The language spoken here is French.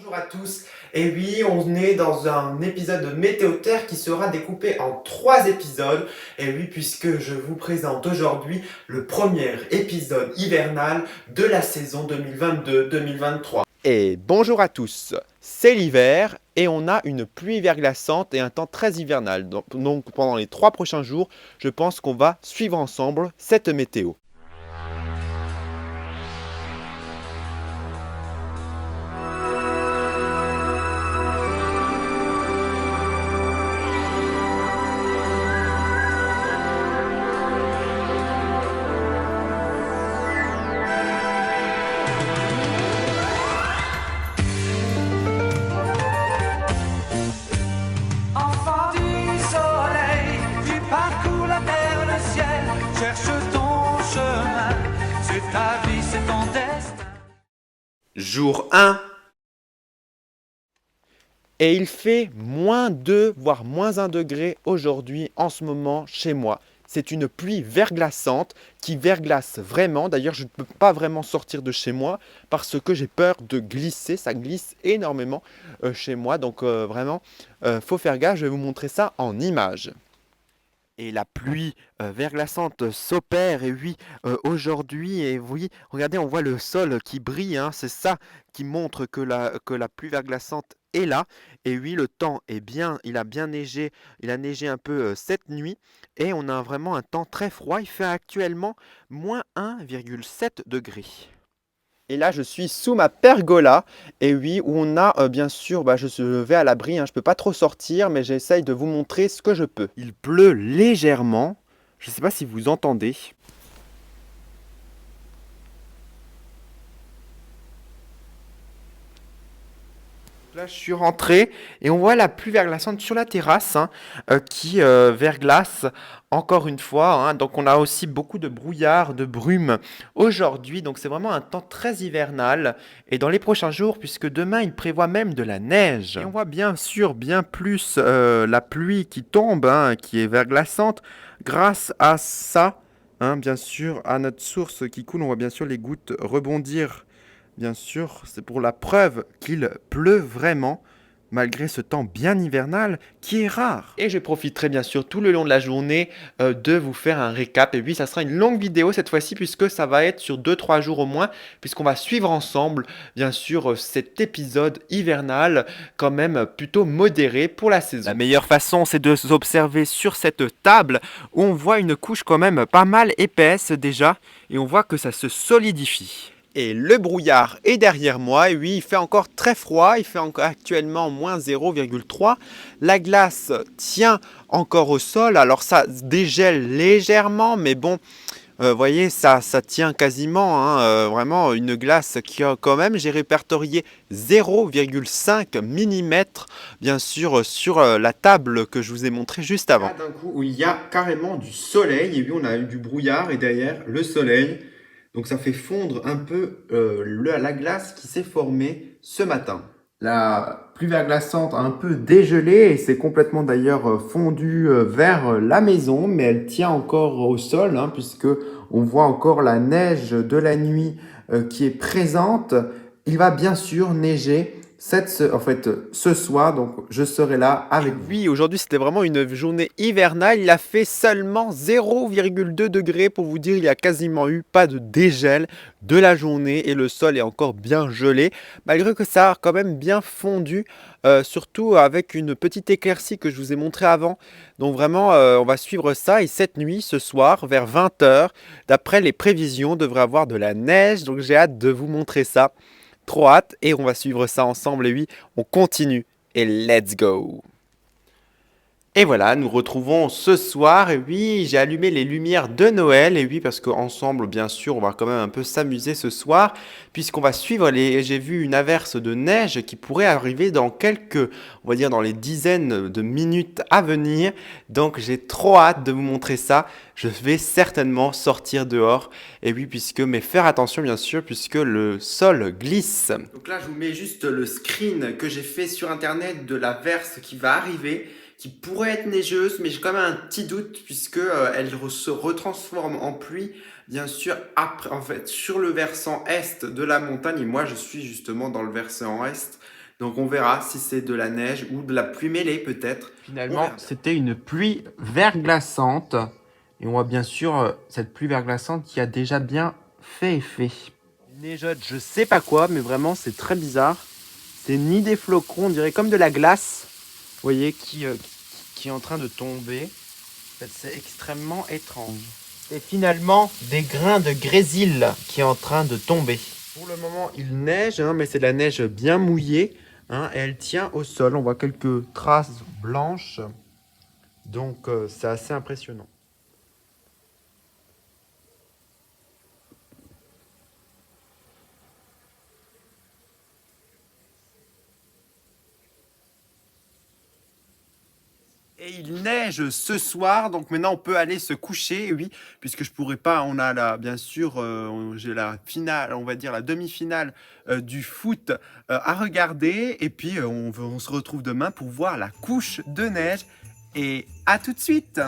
Bonjour à tous, et oui, on est dans un épisode de Météo Terre qui sera découpé en 3 épisodes, et oui, puisque je vous présente aujourd'hui le premier épisode hivernal de la saison 2022-2023. Et bonjour à tous, c'est l'hiver et on a une pluie verglaçante et un temps très hivernal. Donc pendant les 3 prochains jours, je pense qu'on va suivre ensemble cette météo. Enfant du soleil, tu parcours la terre, le ciel, cherche ton chemin. C'est ta vie, c'est ton destin. Jour 1. Et il fait -2, voire -1 degré aujourd'hui en ce moment chez moi. C'est une pluie verglaçante qui verglace vraiment. D'ailleurs, je ne peux pas vraiment sortir de chez moi parce que j'ai peur de glisser. Ça glisse énormément chez moi. Donc vraiment, faut faire gaffe. Je vais vous montrer ça en image. Et la pluie verglaçante s'opère, et oui, aujourd'hui, et oui, regardez, on voit le sol qui brille, hein, c'est ça qui montre que la pluie verglaçante est là. Et oui, le temps est bien, il a bien neigé, il a neigé un peu cette nuit, et on a vraiment un temps très froid. Il fait actuellement -1,7 degré. Et là, je suis sous ma pergola, et oui, où on a bien sûr, je vais à l'abri, hein, je ne peux pas trop sortir, mais j'essaye de vous montrer ce que je peux. Il pleut légèrement, je ne sais pas si vous entendez. Là, je suis rentré et on voit la pluie verglaçante sur la terrasse, hein, qui verglace encore une fois, hein. Donc, on a aussi beaucoup de brouillard, de brume aujourd'hui. Donc, c'est vraiment un temps très hivernal. Et dans les prochains jours, puisque demain, il prévoit même de la neige. Et on voit bien sûr bien plus la pluie qui tombe, hein, qui est verglaçante, grâce à ça, hein, bien sûr, à notre source qui coule. On voit bien sûr les gouttes rebondir. Bien sûr, c'est pour la preuve qu'il pleut vraiment, malgré ce temps bien hivernal qui est rare. Et je profiterai bien sûr tout le long de la journée de vous faire un récap. Et puis ça sera une longue vidéo cette fois-ci, puisque ça va être sur 2-3 jours au moins, puisqu'on va suivre ensemble bien sûr cet épisode hivernal quand même plutôt modéré pour la saison. La meilleure façon, c'est de s'observer sur cette table où on voit une couche quand même pas mal épaisse déjà, et on voit que ça se solidifie. Et le brouillard est derrière moi, et oui, il fait encore très froid, il fait encore actuellement -0,3. La glace tient encore au sol, alors ça dégèle légèrement, mais bon, voyez, ça tient quasiment, hein, vraiment une glace qui a quand même, j'ai répertorié 0,5 mm, bien sûr, sur la table que je vous ai montré juste avant. Là, d'un coup, où il y a carrément du soleil, et oui, on a eu du brouillard, et derrière, le soleil. Donc ça fait fondre un peu la glace qui s'est formée ce matin. La pluie verglaçante a un peu dégelé et c'est complètement d'ailleurs fondu vers la maison, mais elle tient encore au sol, hein, puisque on voit encore la neige de la nuit qui est présente. Il va bien sûr neiger ce soir, donc je serai là avec vous. Oui, aujourd'hui c'était vraiment une journée hivernale. Il a fait seulement 0,2 degrés pour vous dire, il n'y a quasiment eu pas de dégel de la journée et le sol est encore bien gelé, malgré que ça a quand même bien fondu, surtout avec une petite éclaircie que je vous ai montré avant. Donc vraiment, on va suivre ça, et cette nuit, ce soir, vers 20 h, d'après les prévisions, on devrait avoir de la neige, donc j'ai hâte de vous montrer ça. Trop hâte, et on va suivre ça ensemble, et oui, on continue, et let's go! Et voilà, nous retrouvons ce soir, et oui, j'ai allumé les lumières de Noël, et oui, parce qu'ensemble, bien sûr, on va quand même un peu s'amuser ce soir, puisqu'on va suivre j'ai vu une averse de neige qui pourrait arriver dans on va dire dans les dizaines de minutes à venir, donc j'ai trop hâte de vous montrer ça. Je vais certainement sortir dehors, et oui, mais faire attention bien sûr, puisque le sol glisse. Donc là, je vous mets juste le screen que j'ai fait sur internet de l'averse qui va arriver, qui pourrait être neigeuse, mais j'ai quand même un petit doute, puisque elle se retransforme en pluie, bien sûr, après, en fait, sur le versant est de la montagne, et moi je suis justement dans le versant est Donc on verra si c'est de la neige ou de la pluie mêlée peut-être. Finalement, verra. c'était une pluie verglaçante. Et on voit bien sûr cette pluie verglaçante qui a déjà bien fait effet. Il neigeote, je sais pas quoi, mais vraiment c'est très bizarre. C'est ni des flocons, on dirait comme de la glace, vous voyez, qui est en train de tomber. En fait, c'est extrêmement étrange. Et finalement, des grains de grésil qui est en train de tomber. Pour le moment, il neige, hein, mais c'est de la neige bien mouillée, hein, et elle tient au sol. On voit quelques traces blanches, donc c'est assez impressionnant. Et il neige ce soir, donc maintenant on peut aller se coucher, oui, puisque je pourrais pas. On a là, bien sûr, j'ai la finale, on va dire la demi-finale du foot à regarder, et puis on se retrouve demain pour voir la couche de neige. Et à tout de suite.